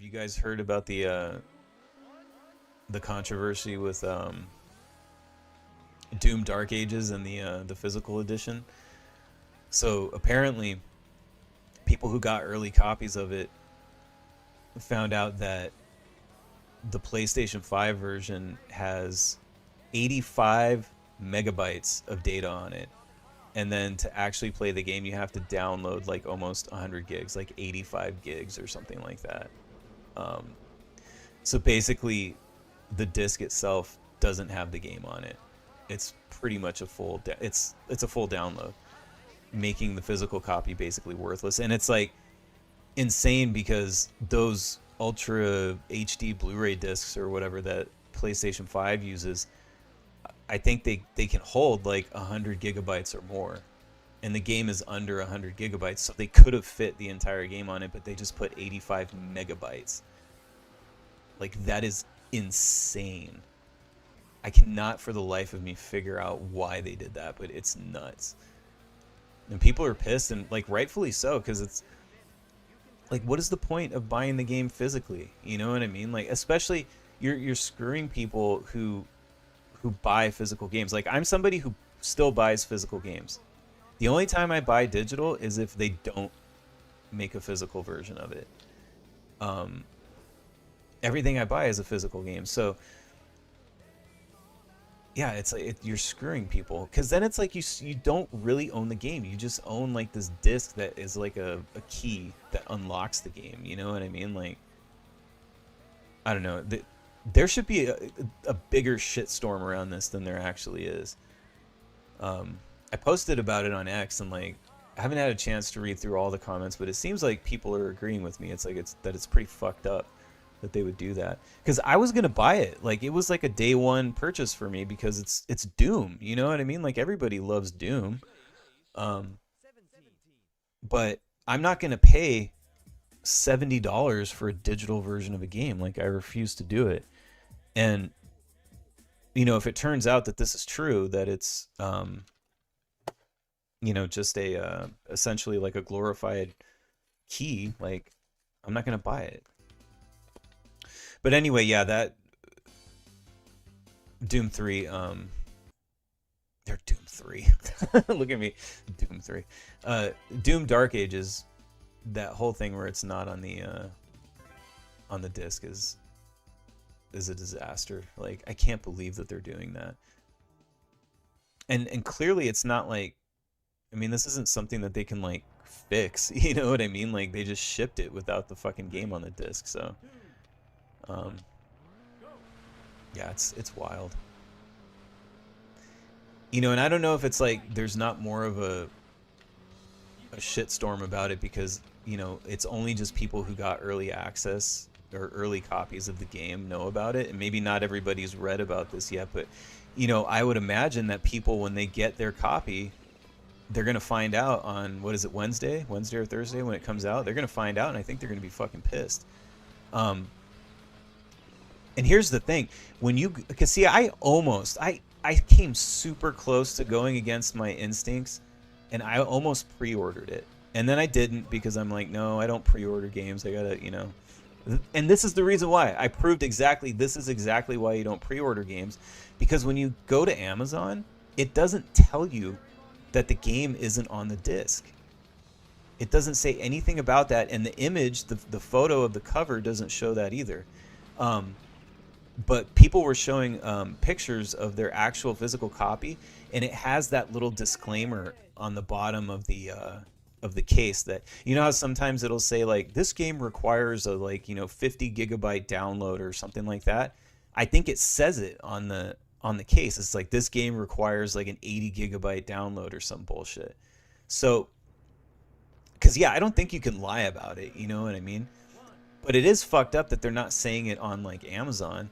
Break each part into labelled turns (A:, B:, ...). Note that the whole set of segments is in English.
A: Have you guys heard about the controversy with Doom Dark Ages and the physical edition? So apparently, people who got early copies of it found out that the PlayStation 5 version has 85 megabytes of data on it. And then to actually play the game, you have to download like almost 100 gigs, like 85 gigs or something like that. Um, so basically, the disc itself doesn't have the game on it. It's pretty much a it's a full download, making the physical copy basically worthless. And it's like insane because those Ultra HD Blu-ray discs or whatever that PlayStation 5 uses, I think they can hold like 100 gigabytes or more. And the game is under 100 gigabytes, so they could have fit the entire game on it, but they just put 85 megabytes. Like, that is insane. I cannot for the life of me figure out why they did that, but it's nuts. And people are pissed, and like rightfully so, because it's like, what is the point of buying the game physically? You know what I mean? Like, especially you're screwing people who buy physical games. Like, I'm somebody who still buys physical games. The only time I buy digital is if they don't make a physical version of it. Everything I buy is a physical game. So yeah, it's like you're screwing people, because then it's like you don't really own the game. You just own like this disc that is like a key that unlocks the game. You know what I mean? Like, I don't know. There should be a bigger shitstorm around this than there actually is. I posted about it on X, and like I haven't had a chance to read through all the comments, but it seems like people are agreeing with me. It's like it's pretty fucked up that they would do that, because I was gonna buy it. Like, it was like a day one purchase for me because it's Doom. You know what I mean? Like, everybody loves Doom, um, but I'm not gonna pay $70 for a digital version of a game. Like, I refuse to do it. And if it turns out that this is true, that it's just a essentially like a glorified key, like, I'm not gonna buy it. But anyway, yeah, that Doom 3, they're Doom 3. Look at me, Doom 3. Doom Dark Ages, that whole thing where it's not on the disc is a disaster. Like, I can't believe that they're doing that. And clearly it's not like, I mean, this isn't something that they can like fix, you know what I mean? Like, they just shipped it without the fucking game on the disc. So um yeah, it's wild. And I don't know if it's like there's not more of a shitstorm about it because, it's only just people who got early access or early copies of the game know about it, and maybe not everybody's read about this yet, but I would imagine that people, when they get their copy, they're gonna find out on, what is it, Wednesday or Thursday when it comes out. They're gonna find out, and I think they're gonna be fucking pissed. And here's the thing, because see, I came super close to going against my instincts, and I almost pre-ordered it, and then I didn't, because I'm like, no, I don't pre-order games. I gotta, and this is the reason why I proved this is exactly why you don't pre-order games, because when you go to Amazon, it doesn't tell you that the game isn't on the disc. It doesn't say anything about that, and the image, the photo of the cover doesn't show that either. But people were showing pictures of their actual physical copy, and it has that little disclaimer on the bottom of the case that, how sometimes it'll say like, this game requires a 50 gigabyte download or something like that. I think it says it on the case. It's like, this game requires like an 80 gigabyte download or some bullshit. So, because yeah, I don't think you can lie about it. You know what I mean? But it is fucked up that they're not saying it on like Amazon.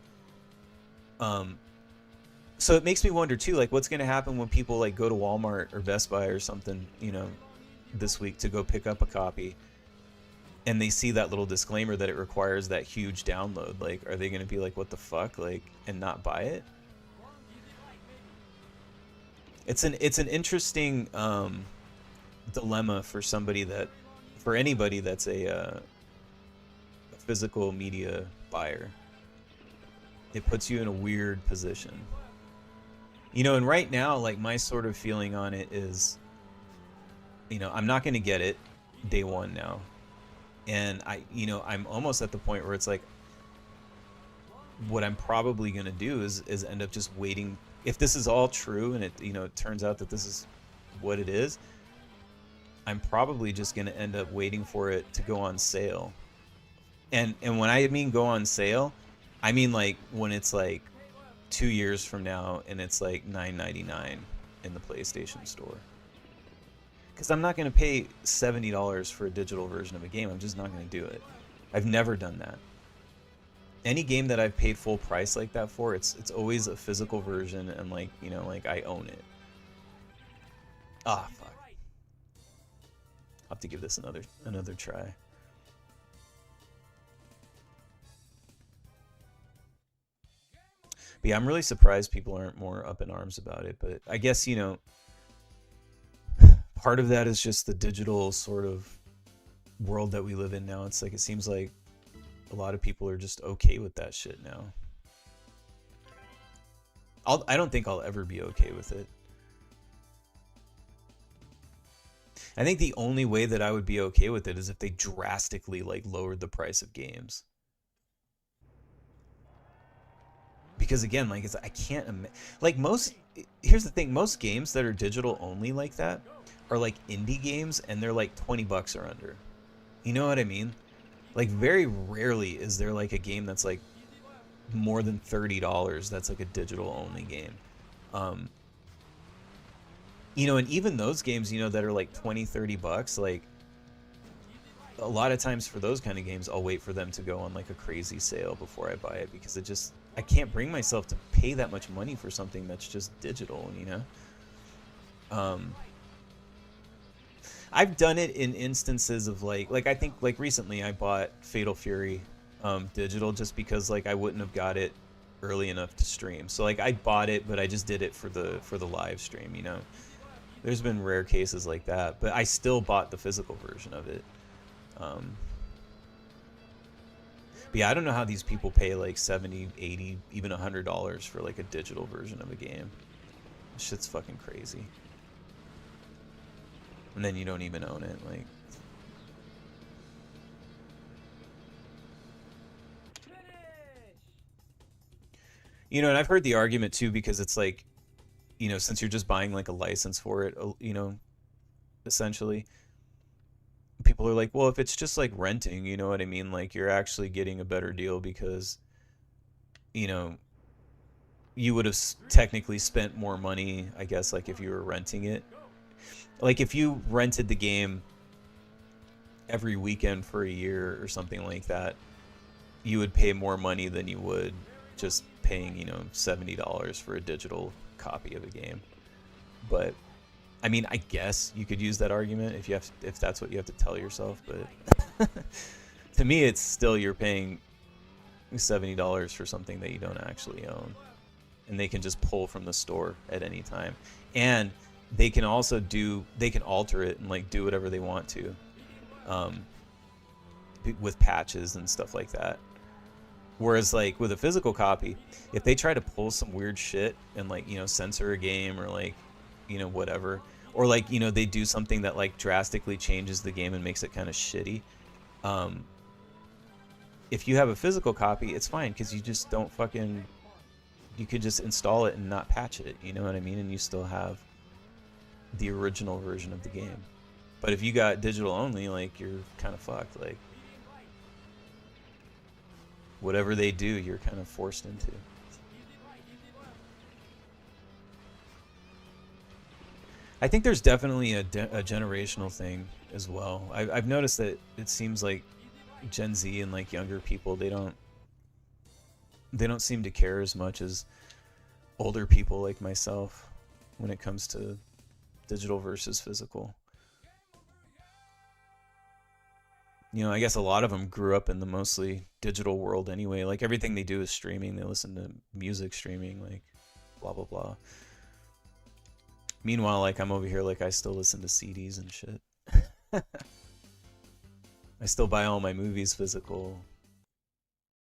A: So it makes me wonder too, like, what's going to happen when people like go to Walmart or Best Buy or something, this week to go pick up a copy, and they see that little disclaimer that it requires that huge download. Like, are they going to be like, what the fuck, like, and not buy it? It's an interesting dilemma for anybody that's a physical media buyer. It puts you in a weird position. You know, and right now, like, my sort of feeling on it is, you know, I'm not going to get it day one now. And I'm almost at the point where it's like, what I'm probably going to do is end up just waiting. If this is all true and it turns out that this is what it is, I'm probably just going to end up waiting for it to go on sale. And when I mean go on sale, I mean like when it's like 2 years from now and it's like $9.99 in the PlayStation Store. Because I'm not going to pay $70 for a digital version of a game. I'm just not going to do it. I've never done that. Any game that I've paid full price like that for, it's always a physical version, and like, like I own it. Ah, fuck. I'll have to give this another try. But yeah, I'm really surprised people aren't more up in arms about it. But I guess, part of that is just the digital sort of world that we live in now. It's like, it seems like a lot of people are just okay with that shit now. I don't think I'll ever be okay with it. I think the only way that I would be okay with it is if they drastically like lowered the price of games. Because again, like, I can't like here's the thing, most games that are digital only like that are like indie games, and they're like $20 or under. You know what I mean? Like, very rarely is there like a game that's like more than $30 that's like a digital only game. And even those games, that are like $20-30, like, a lot of times for those kind of games, I'll wait for them to go on like a crazy sale before I buy it, because I can't bring myself to pay that much money for something that's just digital, I've done it in instances of like I think like recently I bought Fatal Fury digital just because like I wouldn't have got it early enough to stream. So like I bought it, but I just did it for the live stream, There's been rare cases like that, but I still bought the physical version of it. But yeah, I don't know how these people pay like $70, $80, even $100 for like a digital version of a game. This shit's fucking crazy. And then you don't even own it, like. And I've heard the argument too, because it's like, since you're just buying like a license for it, essentially, people are like, well, if it's just like renting, you know what I mean? Like, you're actually getting a better deal because, you would have technically spent more money, I guess, like if you were renting it. Like, if you rented the game every weekend for a year or something like that, you would pay more money than you would just paying, $70 for a digital copy of a game. But I mean, I guess you could use that argument if that's what you have to tell yourself, but to me it's still, you're paying $70 for something that you don't actually own, and they can just pull from the store at any time, and they can also alter it and like do whatever they want to, with patches and stuff like that. Whereas like with a physical copy, if they try to pull some weird shit and like, censor a game or like, whatever, or like, they do something that like drastically changes the game and makes it kind of shitty, if you have a physical copy, it's fine, because you just don't you could just install it and not patch it, you know what I mean? And you still have the original version of the game. But if you got digital only, like, you're kind of fucked. Like, whatever they do, you're kind of forced into. I think there's definitely a generational thing as well. I've noticed that it seems like Gen Z and like younger people, they don't seem to care as much as older people like myself when it comes to digital versus physical. I guess a lot of them grew up in the mostly digital world anyway. Like, everything they do is streaming. They listen to music streaming, like, blah, blah, blah. Meanwhile, like, I'm over here, like, I still listen to CDs and shit. I still buy all my movies physical.